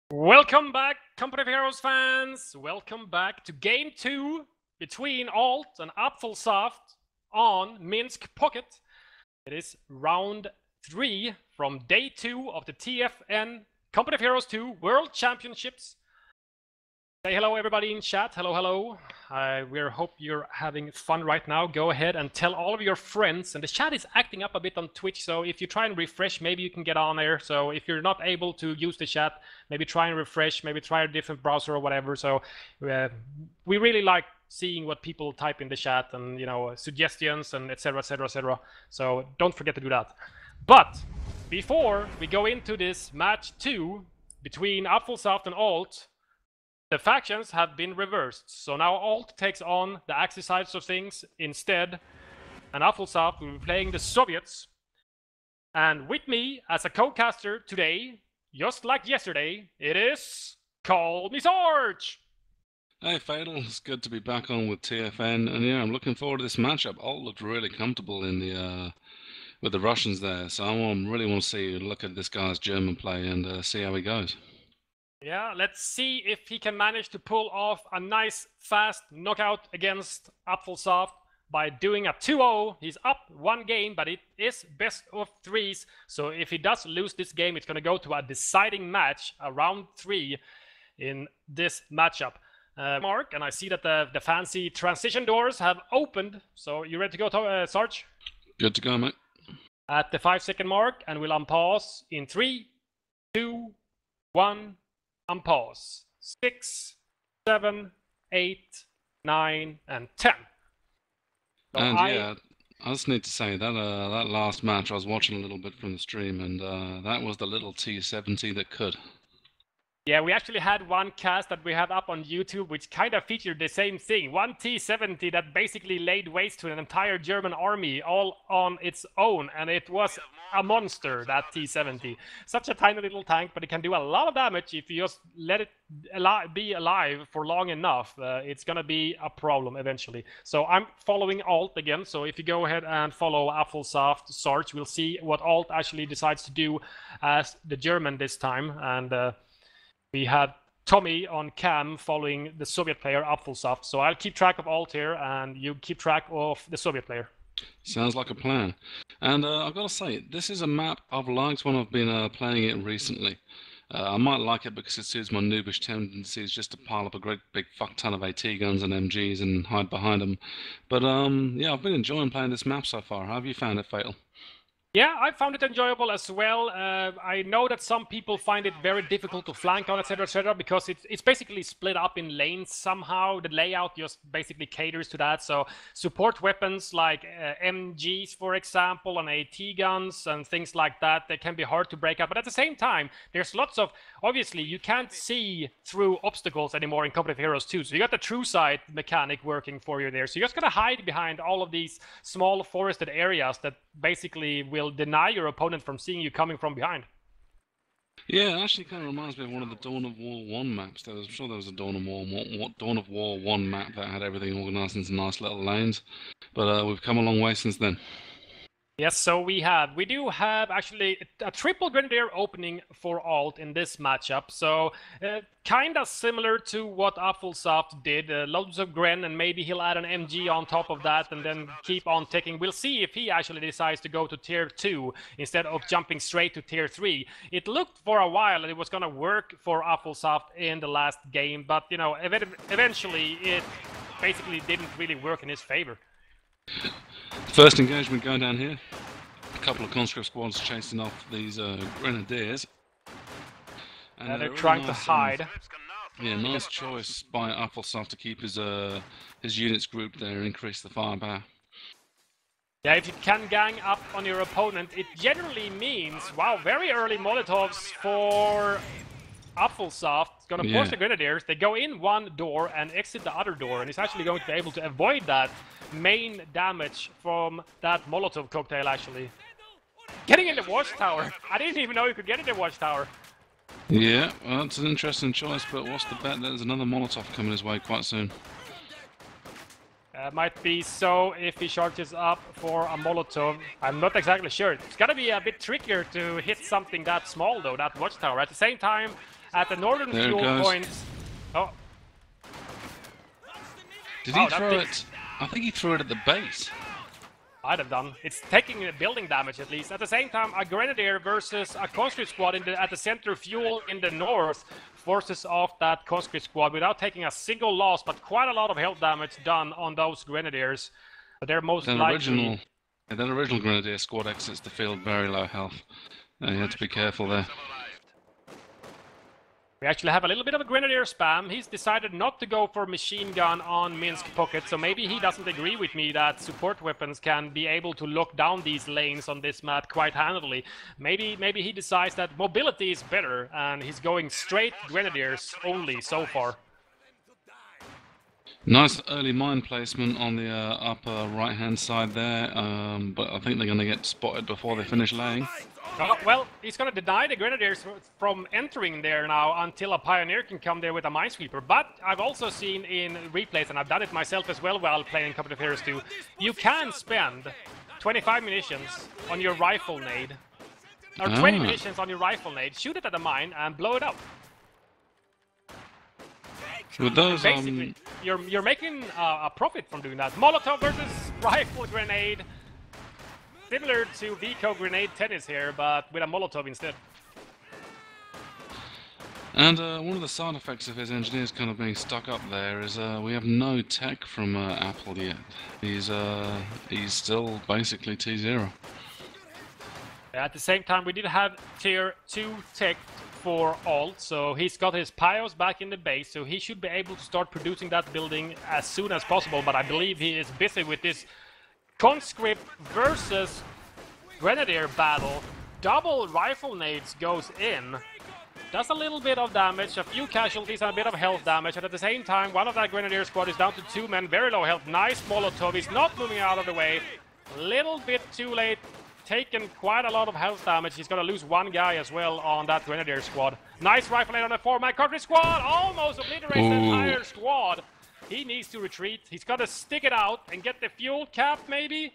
Welcome back, Company of Heroes fans! Welcome back to Game 2 between Alt and Apfelsaft on Minsk Pocket. It is round 3 from day 2 of the TFN Company of Heroes 2 World Championships. Say hello everybody in chat, hello. We hope you're having fun right now. Go ahead and tell all of your friends, and the chat is acting up a bit on Twitch, so if you try and refresh, maybe you can get on there. So if you're not able to use the chat, maybe try and refresh, maybe try a different browser or whatever. So we really like seeing what people type in the chat and, you know, suggestions and etc. So don't forget to do that. But before we go into this match 2 between Apfelsaft and Alt, the factions have been reversed, so now Alt takes on the Axis sides of things instead, and Apfelsaft will be playing the Soviets. And with me as a co-caster today, just like yesterday, it is CallMeSarge! Hey Fatal, it's good to be back on with TFN, and yeah, I'm looking forward to this matchup. Alt looked really comfortable in the with the Russians there, so I really want to look at this guy's German play and see how he goes. Yeah, let's see if he can manage to pull off a nice, fast knockout against Apfelsaft by doing a 2-0. He's up one game, but it is best of threes. So if he does lose this game, it's going to go to a deciding match, a round 3 in this matchup. Mark, and I see that the fancy transition doors have opened. So you ready to go, Sarge? Good to go, mate. At the 5-second mark, and we'll unpause in 3, 2, 1. Unpause. 6, 7, 8, 9, and 10. So and yeah, I just need to say that that last match I was watching a little bit from the stream, and that was the little T70 that could. Yeah, we actually had one cast that we had up on YouTube which kind of featured the same thing. One T70 that basically laid waste to an entire German army all on its own, and it was a monster, that T70. Such a tiny little tank, but it can do a lot of damage if you just let it be alive for long enough. It's gonna be a problem eventually. So I'm following Alt again, so if you go ahead and follow Apfelsaft Sarge, we'll see what Alt actually decides to do as the German this time. And we had Tommy on cam following the Soviet player Apfelsaft, so I'll keep track of Alt here, and you keep track of the Soviet player. Sounds like a plan. And I've got to say, this is a map I've liked when I've been playing it recently. I might like it because it suits my noobish tendencies just to pile up a great big fuck ton of AT guns and MGs and hide behind them. But yeah, I've been enjoying playing this map so far. How have you found it, Fatal? Yeah, I found it enjoyable as well. I know that some people find it very difficult to flank on, etc., because it's basically split up in lanes somehow. The layout just basically caters to that. So support weapons like MGs, for example, and AT guns and things like that, they can be hard to break up. But at the same time, there's lots of, obviously, you can't see through obstacles anymore in Company of Heroes 2. So you got the true sight mechanic working for you there. So you're just going to hide behind all of these small forested areas that basically will deny your opponent from seeing you coming from behind. Yeah, it actually kind of reminds me of one of the Dawn of War 1 maps. I'm sure there was a Dawn of War 1 map that had everything organised into nice little lanes. But we've come a long way since then. Yes, so we do have actually a triple Grenadier opening for Alt in this matchup. So kind of similar to what Apfelsaft did. Loads of Gren, and maybe he'll add an MG on top of that and then keep on ticking. We'll see if he actually decides to go to tier 2 instead of jumping straight to tier 3. It looked for a while that it was going to work for Apfelsaft in the last game, but you know, eventually it basically didn't really work in his favor. First engagement going down here. A couple of conscript squads chasing off these grenadiers. And they're trying to hide. Yeah, nice choice by Apfelsaft to keep his units grouped there and increase the firepower. Yeah, if you can gang up on your opponent, it generally means, wow, very early molotovs for Apfelsaft. It's going to force the Grenadiers. They go in one door and exit the other door, and he's actually going to be able to avoid that main damage from that Molotov cocktail, actually. Getting in the watchtower! I didn't even know you could get in the watchtower. Yeah, well, that's an interesting choice, but what's the bet? There's another Molotov coming his way quite soon. Might be so if he charges up for a Molotov. I'm not exactly sure. It's gonna be a bit trickier to hit something that small, though, that watchtower. At the same time, at the northern There it fuel goes. points. Oh, Did Wow, he that throw thing- it? I think he threw it at the base. I'd have done. It's taking building damage at least. At the same time, a grenadier versus a conscript squad at the center fuel in the north forces off that conscript squad without taking a single loss, but quite a lot of health damage done on those grenadiers. But they're most Then likely. original Grenadier squad exits the field very low health. You have to be careful there. We actually have a little bit of a grenadier spam. He's decided not to go for machine gun on Minsk pocket, so maybe he doesn't agree with me that support weapons can be able to lock down these lanes on this map quite handily. Maybe he decides that mobility is better, and he's going straight grenadiers only so far. Nice early mine placement on the upper right-hand side there, but I think they're going to get spotted before they finish laying. Oh, well, he's going to deny the grenadiers from entering there now until a pioneer can come there with a minesweeper. But I've also seen in replays, and I've done it myself as well while playing Company of Heroes 2, you can spend 25 munitions on your rifle nade, or 20 munitions on your rifle nade, shoot it at a mine, and blow it up. With those, Basically, you're making a profit from doing that. Molotov versus rifle grenade. Similar to Vico grenade tennis here, but with a Molotov instead. And one of the side effects of his engineers kind of being stuck up there is we have no tech from Apple yet. He's still basically T0. At the same time, we did have tier 2 tech for Alt, so he's got his Pios back in the base, so he should be able to start producing that building as soon as possible, but I believe he is busy with this conscript versus grenadier battle. Double rifle nades goes in. Does a little bit of damage, a few casualties and a bit of health damage, and at the same time one of that grenadier squad is down to 2 men, very low health. Nice Molotov, he's not moving out of the way. Little bit too late, taken quite a lot of health damage. He's gonna lose one guy as well on that grenadier squad. Nice rifle nade on the 4-man country squad, almost obliterates the entire squad. He needs to retreat. He's got to stick it out and get the fuel cap, maybe,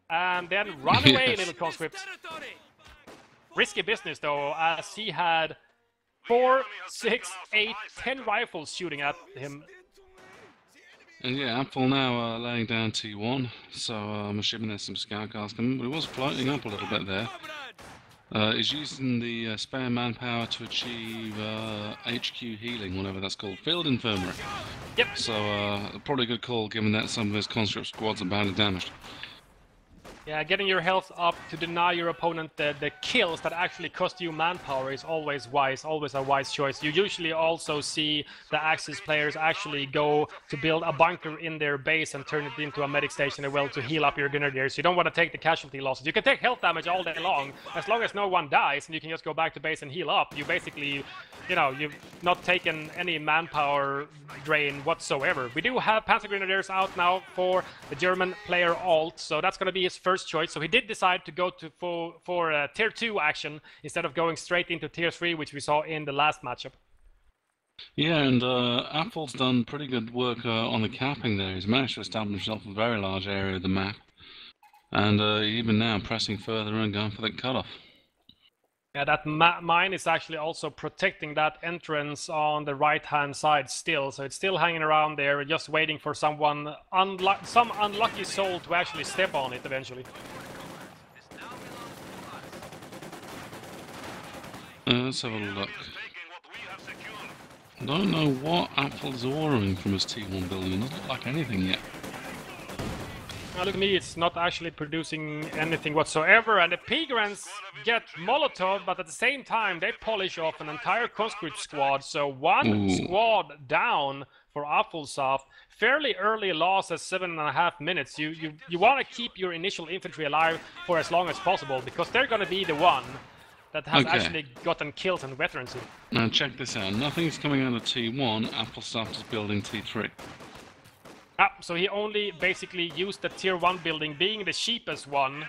and then run away, little conscript. Risky business, though, as he had 4, 6, 8, 10 rifles shooting at him. And yeah, Apple now laying down T1, so I'm assuming there's some scout cars coming, but it was floating up a little bit there. Is using the spare manpower to achieve HQ healing, whatever that's called, field infirmary. Yep. So probably a good call, given that some of his conscript squads are badly damaged. Yeah, getting your health up to deny your opponent the kills that actually cost you manpower is always wise, always a wise choice. You usually also see the Axis players actually go to build a bunker in their base and turn it into a medic station as well to heal up your grenadiers. You don't want to take the casualty losses. You can take health damage all day long, as no one dies and you can just go back to base and heal up. You basically, you know, you've not taken any manpower drain whatsoever. We do have Panzer Grenadiers out now for the German player Alt, so that's going to be his first choice. So he did decide to go to for tier 2 action instead of going straight into tier 3, which we saw in the last matchup. Yeah, and Apple's done pretty good work on the capping there. He's managed to establish himself a very large area of the map, and even now pressing further and going for the cutoff. Yeah, that mine is actually also protecting that entrance on the right-hand side still, so it's still hanging around there, just waiting for someone, some unlucky soul to actually step on it eventually. Let's have a look. I don't know what Apple's ordering from his T1 building. It doesn't look like anything yet. Now look at me, it's not actually producing anything whatsoever, and the Pigrans get Molotov, but at the same time they polish off an entire conscript squad, so one squad down for Apfelsaft. Fairly early loss at 7.5 minutes. You want to keep your initial infantry alive for as long as possible, because they're going to be the one that has actually gotten kills and veterans in. Now check this out, nothing's coming out of T1, Apfelsaft is building T3. So he only basically used the tier 1 building, being the cheapest one,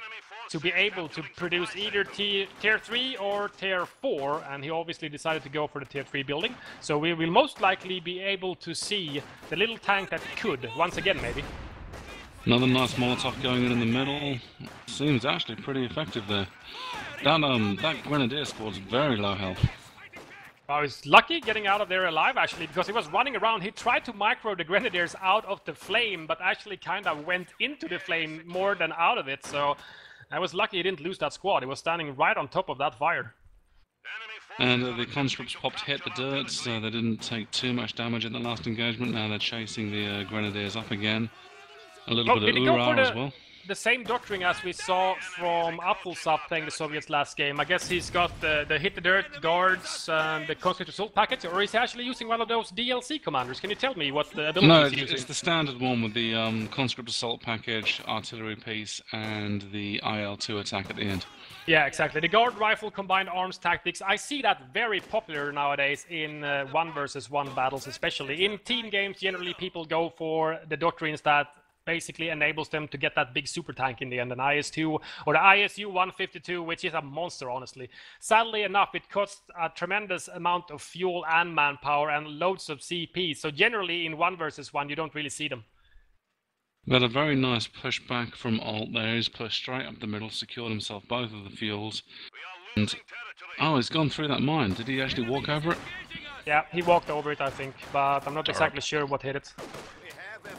to be able to produce either tier 3 or tier 4, and he obviously decided to go for the tier 3 building. So we will most likely be able to see the little tank that could, once again maybe. Another nice Molotov going in the middle. Seems actually pretty effective there. That Grenadier squad's very low health. I was lucky getting out of there alive, actually, because he was running around. He tried to micro the grenadiers out of the flame, but actually kind of went into the flame more than out of it. So I was lucky he didn't lose that squad. He was standing right on top of that fire. And the conscripts popped hit the dirt, so they didn't take too much damage in the last engagement. Now they're chasing the grenadiers up again. A little bit of hurrah as well. The same doctrine as we saw from Apfelsaft playing the Soviets last game. I guess he's got the hit the dirt guards and the conscript assault package, or is he actually using one of those DLC commanders? Can you tell me what the ability he's using? It's the standard one with the conscript assault package, artillery piece, and the IL-2 attack at the end. Yeah, exactly. The guard rifle combined arms tactics. I see that very popular nowadays in 1 versus 1 battles, especially. In team games, generally people go for the doctrines that basically enables them to get that big super tank in the end, an IS-2 or the ISU-152, which is a monster, honestly. Sadly enough, it costs a tremendous amount of fuel and manpower and loads of CP, so generally in 1 versus 1 you don't really see them. Got a very nice push back from Alt there. He's pushed straight up the middle, secured himself both of the fuels. And oh, he's gone through that mine. Did he actually walk over it? Yeah, he walked over it, I think, but I'm not exactly sure what hit it.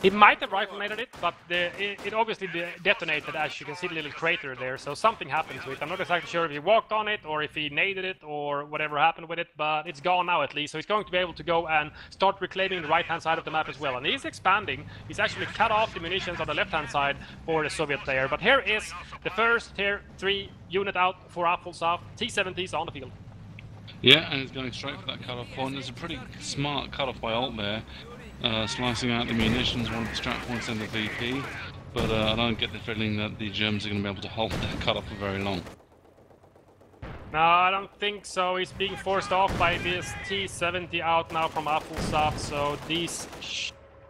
He might have rifle-nated it, but it obviously detonated, as you can see the little crater there, so something happened to it. I'm not exactly sure if he walked on it, or if he naded it, or whatever happened with it, but it's gone now at least, so he's going to be able to go and start reclaiming the right-hand side of the map as well. And he's expanding. He's actually cut off the munitions on the left-hand side for the Soviet player. But here is the first Tier 3 unit out for Apfelsaft. T-70s on the field. Yeah, and he's going straight for that cut-off point. There's a pretty smart cut-off by Alt there. Slicing out the munitions, one of the strap points and the VP, but I don't get the feeling that the Germans are going to be able to hold that cut-off for very long. No, I don't think so. He's being forced off by this T-70 out now from Apfelsaft, so these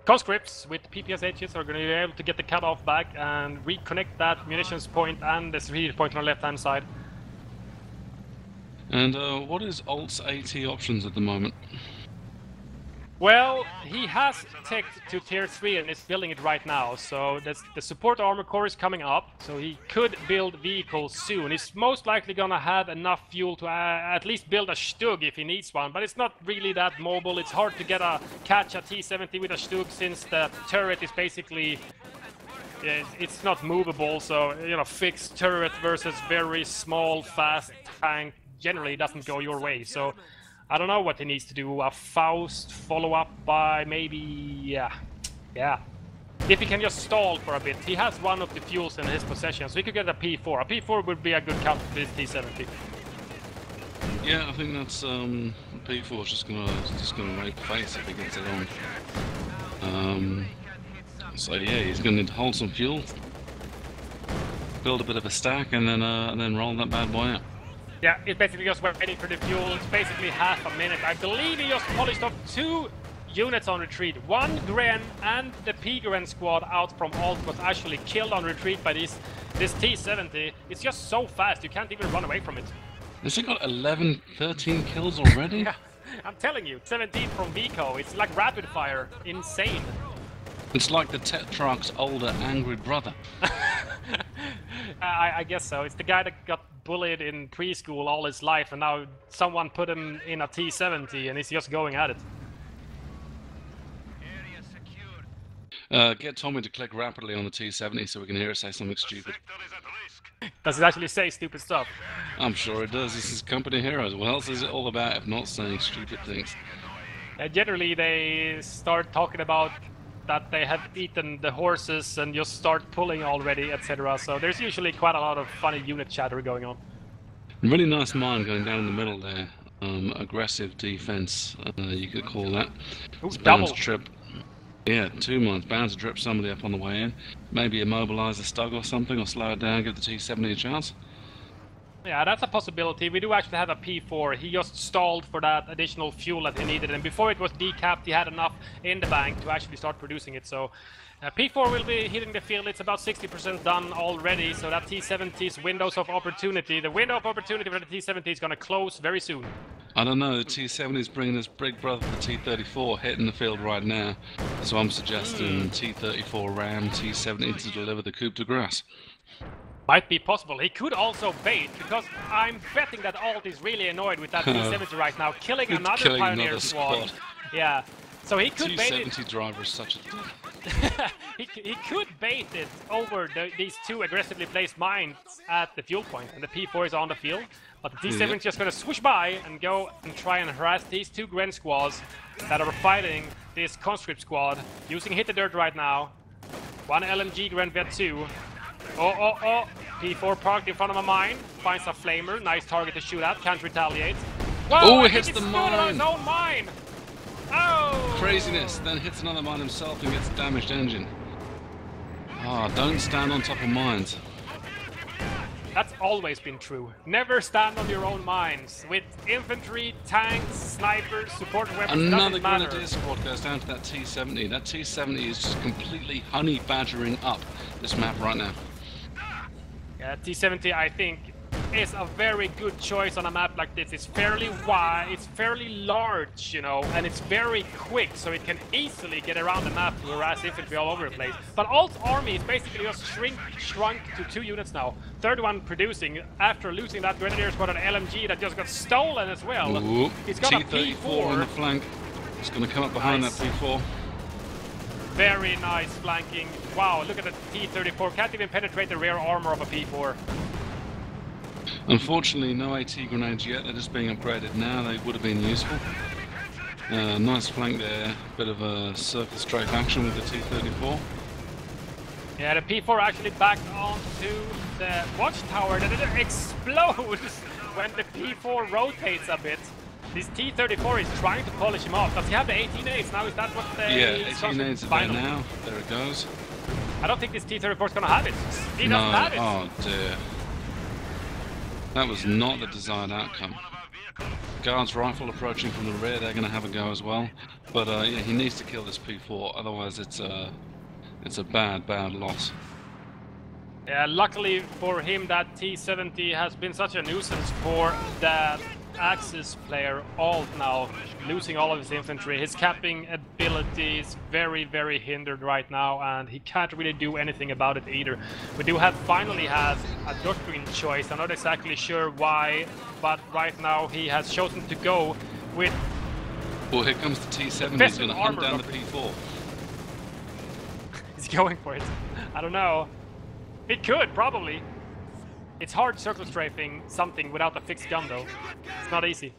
conscripts with PPSHs are going to be able to get the cut-off back and reconnect that munitions point and the strategic point on the left-hand side. And what is Alt's AT options at the moment? Well, he has tech to Tier 3 and is building it right now, so the support armor core is coming up, so he could build vehicles soon. He's most likely gonna have enough fuel to at least build a Stug if he needs one, but it's not really that mobile. It's hard to catch a T-70 with a Stug since the turret is basically... it's not movable, so, you know, fixed turret versus very small, fast tank generally doesn't go your way, so... I don't know what he needs to do. A Faust follow-up by maybe... yeah. If he can just stall for a bit. He has one of the fuels in his possession, so he could get a P4. A P4 would be a good counter for this T-70. Yeah, I think that's P4 is just gonna rape the face if he gets it on. So yeah, he's gonna need to hold some fuel, build a bit of a stack, and then roll that bad boy out. Yeah, it's basically just waiting for the fuel. It's basically half a minute. I believe he just polished off 2 units on retreat. 1 Gren and the P-Gren squad out from Alt was actually killed on retreat by this T-70. It's just so fast, you can't even run away from it. Has he got 11, 13 kills already? Yeah, I'm telling you, 17 from Vico. It's like rapid fire. Insane. It's like the Tetrarch's older, angry brother. I guess so. It's the guy that got bullied in preschool all his life, and now someone put him in a T-70, and he's just going at it. Get Tommy to click rapidly on the T-70 so we can hear it say something stupid. Does it actually say stupid stuff? I'm sure it does. This is Company Heroes. What else is it all about if not saying stupid things? Generally, they start talking about that they have eaten the horses and just start pulling already, etc. So there's usually quite a lot of funny unit chatter going on. Really nice mine going down in the middle there. Aggressive defense, you could call that. Ooh, it's bound to trip. Yeah, 2 mines, bound to trip somebody up on the way in. Maybe immobilize the Stug or something, or slow it down, give the T-70 a chance. Yeah, that's a possibility. We do actually have a P4. He just stalled for that additional fuel that he needed, and before it was decapped, he had enough in the bank to actually start producing it. So P4 will be hitting the field. It's about 60% done already, so that T-70's windows of opportunity, the window of opportunity for the T-70 is going to close very soon. I don't know, the T-70 is bringing his big brother, the T-34, hitting the field right now. So I'm suggesting T-34 Ram, T-70 to deliver the coup de grace. Might be possible. He could also bait, because I'm betting that Alt is really annoyed with that T70 right now, killing another Pioneer squad. Yeah, so he could bait it. T70 driver is such a dick. he could bait it over these two aggressively placed mines at the fuel point, and the P4 is on the field. But the T7 is just going to swoosh by and go and try and harass these two Gren squads that are fighting this conscript squad, using Hit the Dirt right now. One LMG Gren Vet 2. Oh. P4 parked in front of a mine, finds a flamer, nice target to shoot at, can't retaliate. Whoa, oh, it hits the mine! On his own mine! Oh! Craziness, then hits another mine himself and gets damaged engine. Ah, don't stand on top of mines. That's always been true. Never stand on your own mines. With infantry, tanks, snipers, support weapons, another doesn't matter. Grenadier squad goes down to that T70. That T70 is just completely honey badgering up this map right now. Yeah, T70 I think is a very good choice on a map like this. It's fairly wide, it's fairly large, you know, and it's very quick, so it can easily get around the map to harass infantry all over the place. But Alt's army is basically just shrunk to 2 units now. Third one producing after losing that Grenadier squad and LMG that just got stolen as well. Ooh, He's got T34 a P4 on the flank. It's going to come up behind nice. that P4. Very nice flanking. Wow, look at the T34. Can't even penetrate the rear armor of a P4. Unfortunately, no AT grenades yet. They're just being upgraded now. They would have been useful. Nice flank there. Bit of a circle strafe action with the T34. Yeah, the P4 actually backed onto the watchtower that it explodes when the P4 rotates a bit. This T34 is trying to polish him off. Does he have the 18As now? Is that what the... Yeah, 18As are there now. There it goes. I don't think this T34 is going to have it. He doesn't have it. Oh dear. That was not the desired outcome. Guards rifle approaching from the rear, they're going to have a go as well. But yeah, he needs to kill this P4, otherwise it's a bad loss. Yeah, luckily for him that T70 has been such a nuisance for that Axis player Alt now, losing all of his infantry. His capping ability is very hindered right now, and he can't really do anything about it either. We do finally have a doctrine choice. I'm not exactly sure why, but right now he has chosen to go with... Well, here comes the T70, he's going to hunt down the P4. He's going for it. I don't know. He could, probably. It's hard circle strafing something without a fixed gun, though. It's not easy.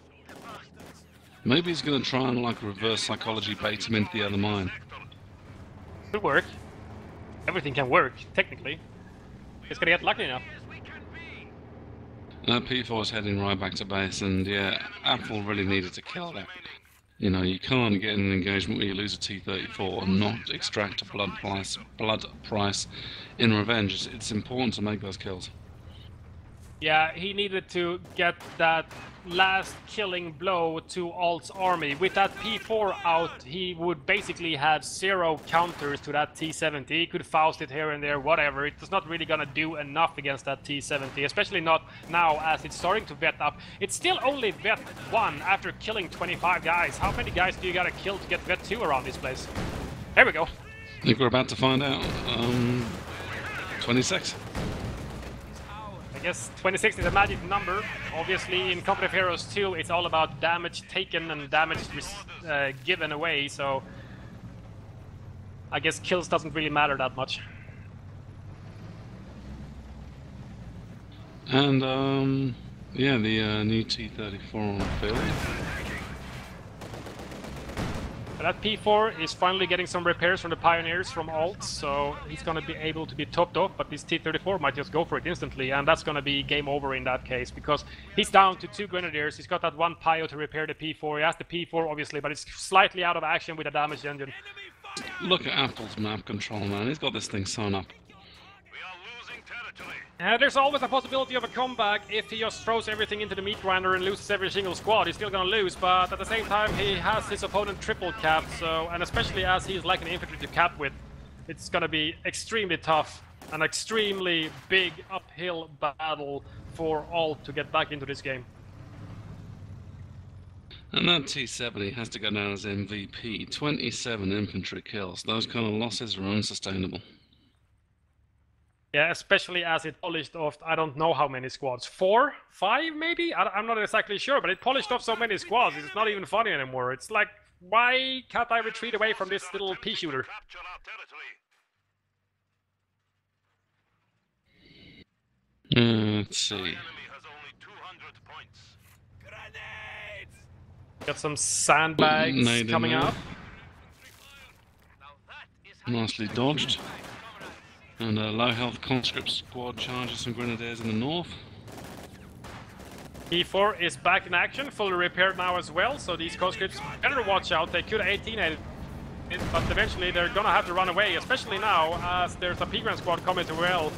Maybe he's going to try and, like, reverse psychology bait him into the other mine. Could work. Everything can work, technically. Just gotta get lucky enough. P4 is heading right back to base, and yeah, Apple really needed to kill that. You know, you can't get in an engagement where you lose a T34 and not extract a blood price in revenge. It's important to make those kills. Yeah, he needed to get that last killing blow to Alt's army. With that P4 out, he would basically have 0 counters to that T70. He could Faust it here and there, whatever. It's not really gonna do enough against that T70, especially not now as it's starting to vet up. It's still only vet 1 after killing 25 guys. How many guys do you gotta kill to get vet 2 around this place? There we go. I think we're about to find out. 26. I guess 26 is a magic number. Obviously, in Company of Heroes 2, it's all about damage taken and damage given away, so I guess kills doesn't really matter that much. And, yeah, the new T34 on the field. That P4 is finally getting some repairs from the Pioneers from Alt, so he's going to be able to be topped off, but this T34 might just go for it instantly, and that's going to be game over in that case, because he's down to 2 Grenadiers. He's got that 1 Pio to repair the P4. He has the P4, obviously, but it's slightly out of action with a damaged engine. Look at Apple's map control, man. He's got this thing sewn up. There's always a possibility of a comeback if he just throws everything into the meat grinder and loses every single squad. He's still gonna lose, but at the same time he has his opponent triple capped, so, and especially as he's like an infantry to cap with, it's gonna be extremely tough, an extremely big uphill battle for Alt to get back into this game. And that T70 has to go down as MVP. 27 infantry kills. Those kind of losses are unsustainable. Yeah, especially as it polished off, I don't know how many squads. 4? 5 maybe? I'm not exactly sure, but it polished off so many squads, it's not even funny anymore. It's like, why can't I retreat away from this little pea shooter? Let's see. Got some sandbags coming up. Nicely dodged. And a low health conscript squad charges some grenadiers in the north. P4 is back in action, fully repaired now as well, so these conscripts better watch out. They could 18 it, but eventually they're gonna have to run away, especially now as there's a P-Grand squad coming to well.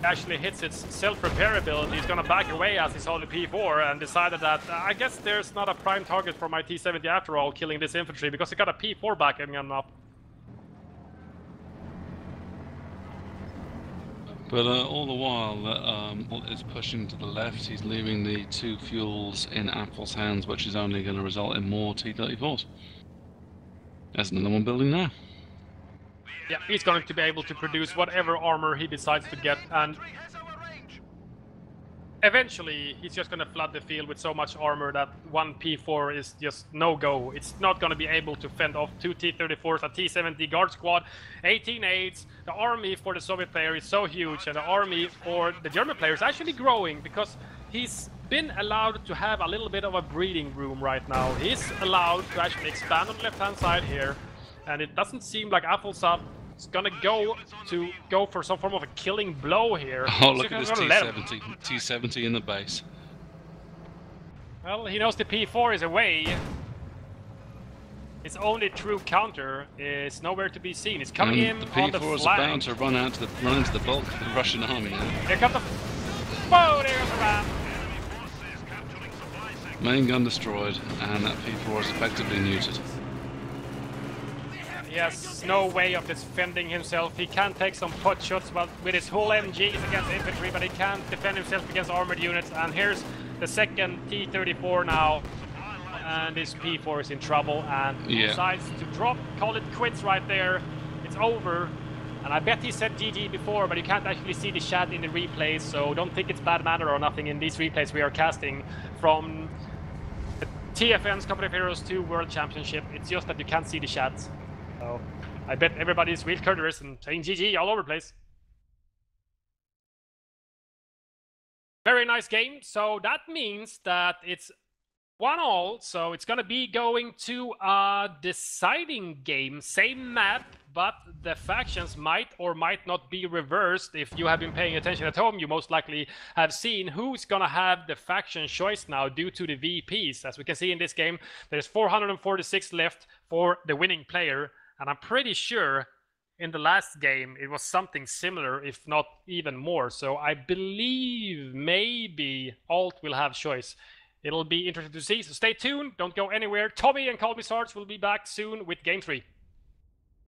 Actually hits its self-repair ability. He's gonna back away as he saw the P4 and decided that I guess there's not a prime target for my T-70 after all, killing this infantry, because he got a P4 backing him up. But all the while that is pushing to the left, he's leaving the 2 fuels in Apfel's hands, which is only going to result in more T-34s. There's another one building now. Yeah, he's going to be able to produce whatever armor he decides to get, and eventually he's just going to flood the field with so much armor that one P4 is just no-go. It's not going to be able to fend off 2 T-34s, a T-70 guard squad, 18 aids. The army for the Soviet player is so huge, and the army for the German player is actually growing because he's been allowed to have a little bit of a breathing room right now. He's allowed to actually expand on the left-hand side here, and it doesn't seem like Apfelsaft is gonna go for some form of a killing blow here. Oh, look at this T-70. T-70 in the base. Well, he knows the P4 is away. His only true counter is nowhere to be seen. It's coming in on the P4 is flank. about to run into the bulk of the Russian army now. Here comes the... Whoa, there goes the ram. Main gun destroyed, and that P4 is effectively neutered. He has no way of defending himself. He can take some pot shots with his whole MGs against infantry, but he can't defend himself against armored units. And here's the second T-34 now. And this P4 is in trouble and decides to drop, call it quits right there. It's over. And I bet he said GG before, but you can't actually see the chat in the replays, so don't think it's bad manner or nothing in these replays we are casting from the TFN's Company of Heroes 2 World Championship. It's just that you can't see the chat. So I bet everybody's real courteous and saying GG all over the place. Very nice game. So that means that it's 1-1, so it's gonna be going to a deciding game. Same map, but the factions might or might not be reversed. If you have been paying attention at home, you most likely have seen who's gonna have the faction choice now due to the VPs. As we can see in this game, there's 446 left for the winning player, and I'm pretty sure in the last game it was something similar, if not even more. So I believe maybe Alt will have choice. It'll be interesting to see, so stay tuned, don't go anywhere. Tommy and CallMeSarge will be back soon with Game 3.